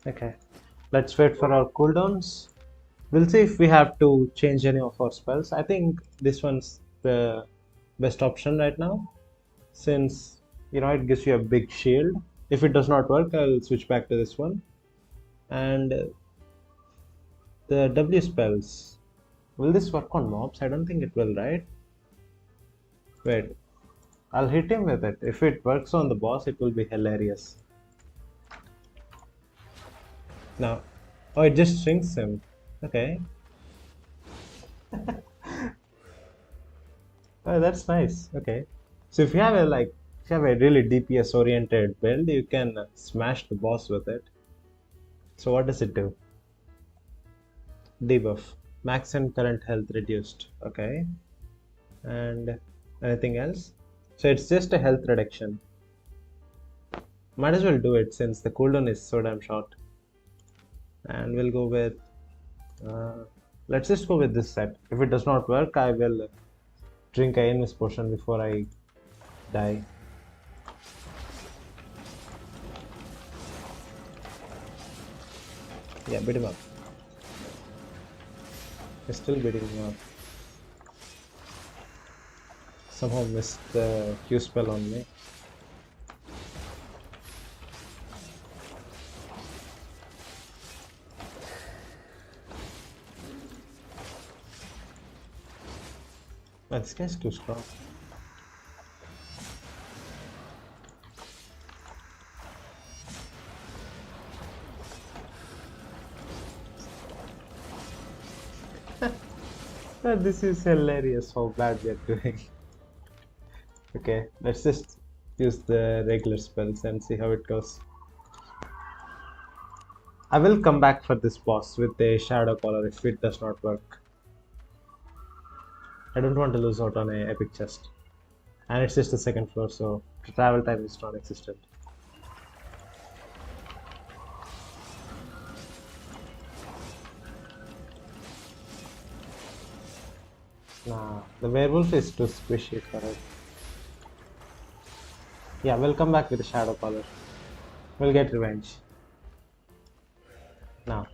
Okay, let's wait for our cooldowns. We'll see if we have to change any of our spells. I think this one's the best option right now, since it gives you a big shield. If it does not work, I'll switch back to this one. And the W spells. Will this work on mobs? I don't think it will, right? Wait, I'll hit him with it. If it works on the boss, it will be hilarious. Now, oh, it just shrinks him. Okay. Oh, that's nice. Okay. So if you have a really DPS oriented build, you can smash the boss with it. So what does it do? Debuff. Max and current health reduced. Okay. And anything else? So it's just a health reduction. Might as well do it since the cooldown is so damn short. And we'll go with uh, let's just go with this set. If it does not work, I will drink a Invis potion before I die. Yeah, beat him up. He's still beating him up. Somehow missed the Q spell on me. Man, this guy's too strong. This is hilarious how bad we are doing. Okay, let's just use the regular spells and see how it goes. I will come back for this boss with a shadow collar if it does not work. I don't want to lose out on a epic chest. And it's just the second floor, so travel time is non-existent. Nah, the werewolf is too squishy for it. Yeah, we'll come back with a shadow collar. We'll get revenge. Now,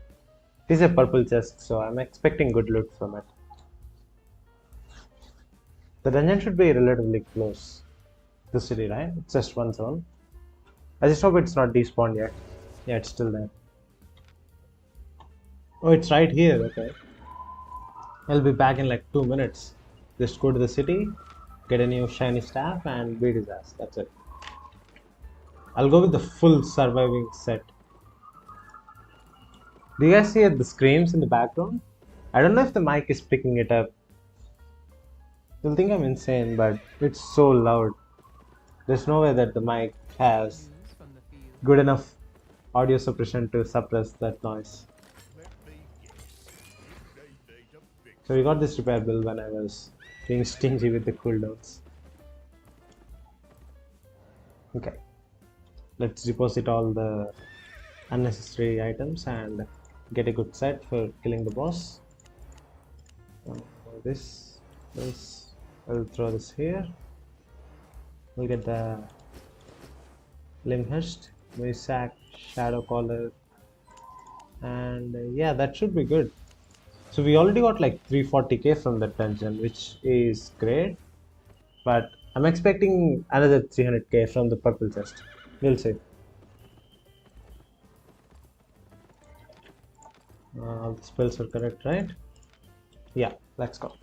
it is a purple chest, so I'm expecting good loot from it. The dungeon should be relatively close to the city, right? It's just one zone. I just hope it's not despawned yet. Yeah, it's still there. Oh, it's right here. Okay. I'll be back in like 2 minutes. Just go to the city, get a new shiny staff, and beat his ass. That's it. I'll go with the full surviving set. Do you guys hear the screams in the background? I don't know if the mic is picking it up. You'll think I'm insane, but it's so loud. There's no way that the mic has News from the field. good enough audio suppression to suppress that noise. So we got this repair bill when I was being stingy with the cooldowns. Okay, let's deposit all the unnecessary items and get a good set for killing the boss. This, I'll throw this here. We'll get the Limhurst, Misak, Shadow Collar, and yeah, that should be good. So we already got like 340k from that dungeon, which is great. But I'm expecting another 300k from the purple chest. We'll see. All the spells are correct, right? Yeah, let's go.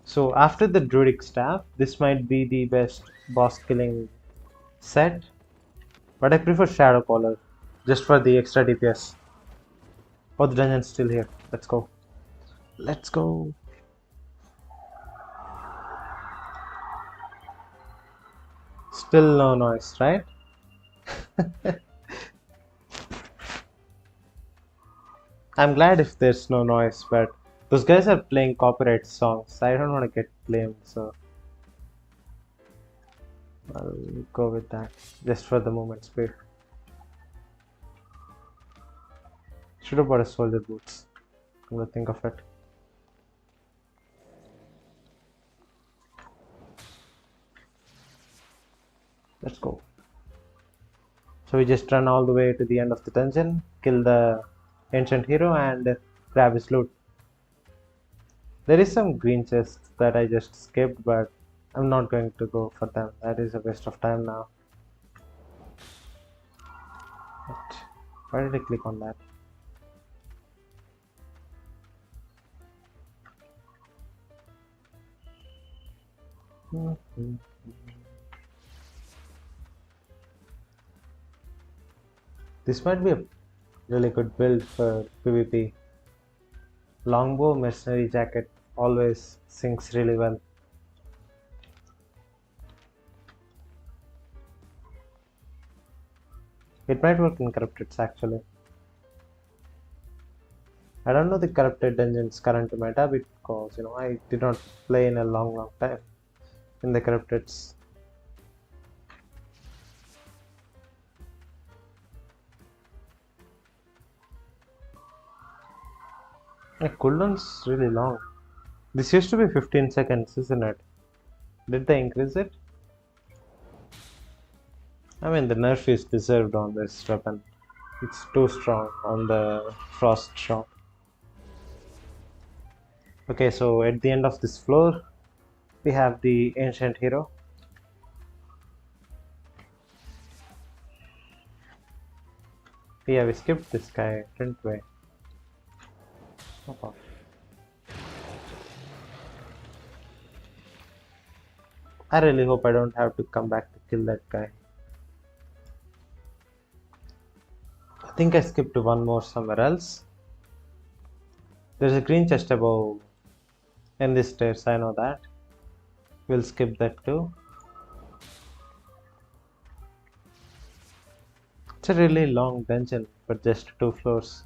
So after the druidic staff, this might be the best boss killing set, but I prefer Shadow Collar just for the extra DPS. Oh, the dungeon's still here. Let's go. Let's go. Still no noise, right? I'm glad if there's no noise, but those guys are playing copyright songs. I don't want to get blamed, so I'll go with that just for the moment's sake. Should have bought a soldier boots. I'm gonna think of it. Let's go. So we just run all the way to the end of the dungeon, kill the ancient hero, and grab his loot. There is some green chests that I just skipped, but I'm not going to go for them. That is a waste of time now. But why did I click on that? This might be a really good build for PvP. Longbow mercenary jacket always syncs really well. It might work in corrupted actually. I don't know the corrupted dungeons current meta because I did not play in a long time in the corrupteds. The cooldown's really long. This used to be 15 seconds, isn't it? Did they increase it? I mean, the nerf is deserved on this weapon. It's too strong on the frost shock. Okay, so at the end of this floor, we have the ancient hero. Yeah, we skipped this guy, didn't we? Oh. I really hope I don't have to come back to kill that guy. I think I skipped one more somewhere else. There's a green chest above in this stairs, I know that. We'll skip that too. It's a really long dungeon for just 2 floors.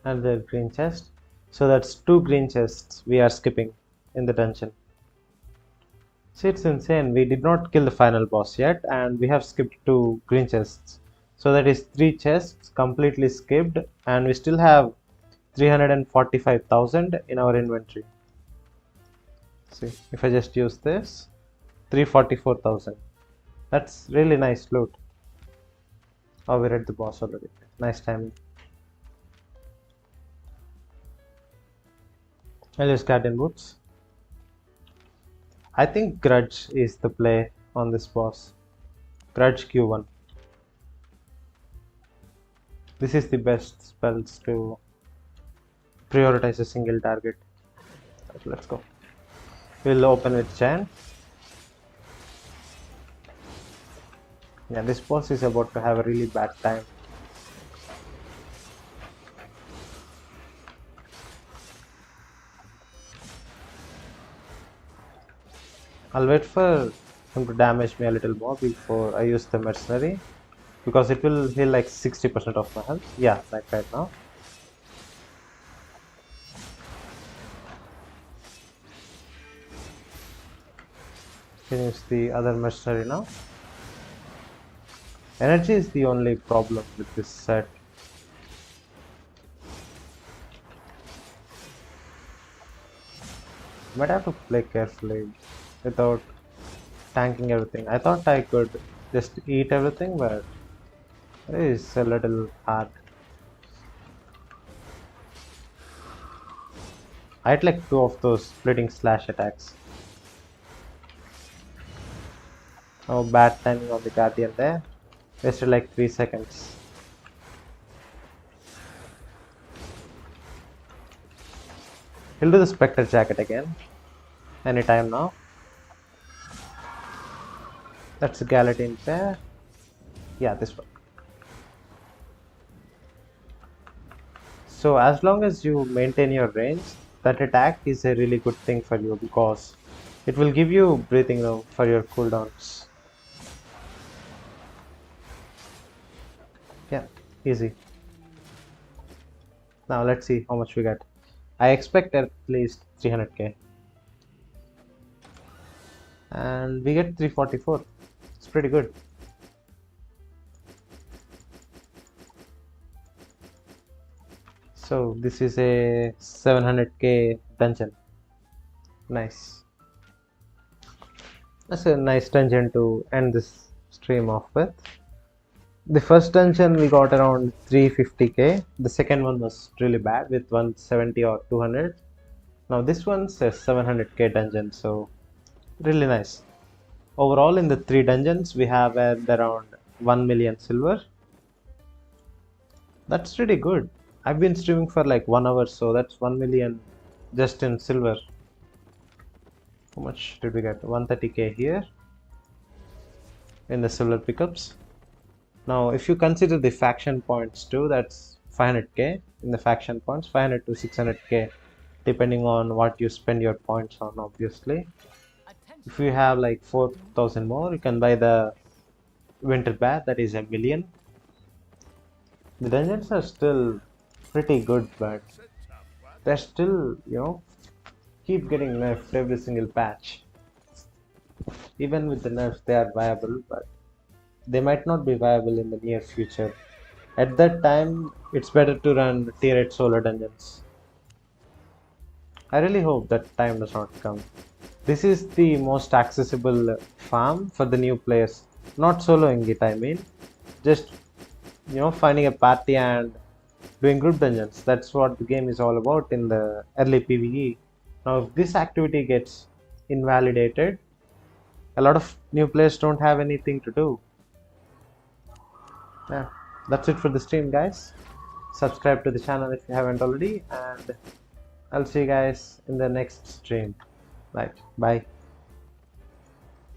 Another green chest. So that's 2 green chests we are skipping in the dungeon. See, it's insane. We did not kill the final boss yet, and we have skipped 2 green chests. So that is 3 chests completely skipped, and we still have 345,000 in our inventory. See, if I just use this, 344,000. That's really nice loot. Oh, we're at the boss already. Nice timing. I'll use Guardian Boots. I think Grudge is the play on this boss. Grudge Q1. This is the best spells to prioritize a single target. Let's go. We'll open with Chant. Yeah, this boss is about to have a really bad time. I'll wait for him to damage me a little more before I use the mercenary, because it will heal like 60% of my health. Yeah, like right now. Can use the other mercenary now. Energy is the only problem with this set. Might have to play carefully without tanking everything. I thought I could just eat everything, but it is a little hard. I had like 2 of those splitting slash attacks. Oh, bad timing on the Guardian there. Wasted like 3 seconds. He'll do the Spectre Jacket again. Anytime now. That's a Galatine pair. Yeah, this one. So as long as you maintain your range, that attack is a really good thing for you because it will give you breathing room for your cooldowns. Yeah, easy. Now let's see how much we get. I expect at least 300k. And we get 344. It's pretty good. So this is a 700k dungeon. Nice. That's a nice dungeon to end this stream off with. The first dungeon we got around 350k. The second one was really bad with 170 or 200. Now this one's a 700k dungeon, so really nice. Overall, in the three dungeons, we have around 1 million silver. That's pretty good. I've been streaming for like 1 hour, so that's 1 million just in silver. How much did we get? 130k here in the silver pickups. Now, if you consider the faction points too, that's 500k in the faction points, 500 to 600k, depending on what you spend your points on, obviously. If you have like 4,000 more, you can buy the winter bath, that is a million. The dungeons are still pretty good, but they're still, keep getting nerfed every single patch. Even with the nerfs, they are viable, but they might not be viable in the near future. At that time, it's better to run tier 8 solo dungeons. I really hope that time does not come. This is the most accessible farm for the new players. Not soloing it, I mean. Just, finding a party and doing group dungeons. That's what the game is all about in the early PvE. Now, if this activity gets invalidated, a lot of new players don't have anything to do. Yeah, that's it for the stream, guys. Subscribe to the channel if you haven't already, and I'll see you guys in the next stream. Right, bye.